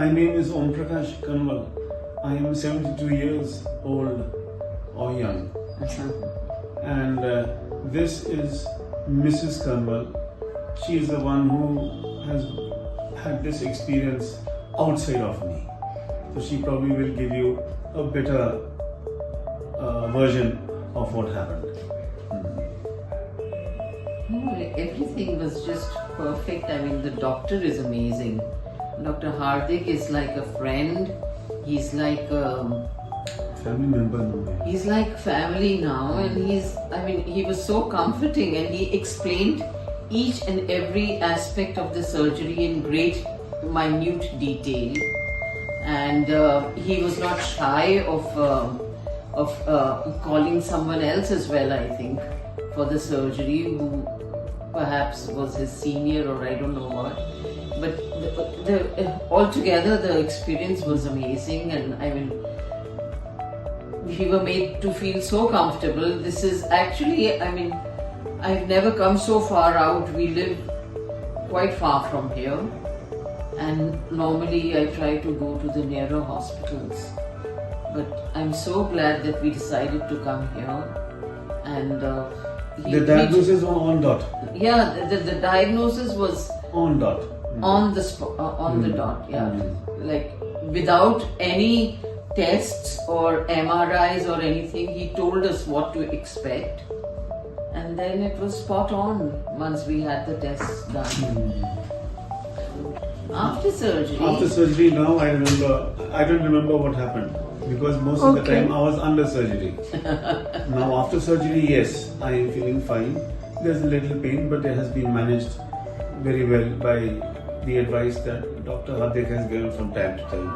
My name is Prakash Kanwal. I am 72 years old or young. And this is Mrs. Kanwal. She is the one who has had this experience outside of me. So she probably will give you a better version of what happened. No, everything was just perfect. I mean, the doctor is amazing. Dr. Hardik is like a friend. He's like Family member now. he's like family now, and he was so comforting, and he explained each and every aspect of the surgery in great minute detail, and he was not shy of calling someone else as well, I think, for the surgery, who perhaps was his senior or I don't know what. But altogether the experience was amazing, and I mean, we were made to feel so comfortable. This is actually, I mean, I've never come so far out. We live quite far from here, and normally I try to go to the nearer hospitals. But I'm so glad that we decided to come here. And the diagnosis was on dot. Yeah, the diagnosis was On dot. on the spot, on the dot. Yeah, like without any tests or MRIs or anything. He told us what to expect, and then it was spot on once we had the tests done. After surgery, now I don't remember what happened, because most of the time I was under surgery. Now after surgery, yes, I am feeling fine. There's a little pain, but it has been managed very well by the advice that Dr. Hardik has given from time to time.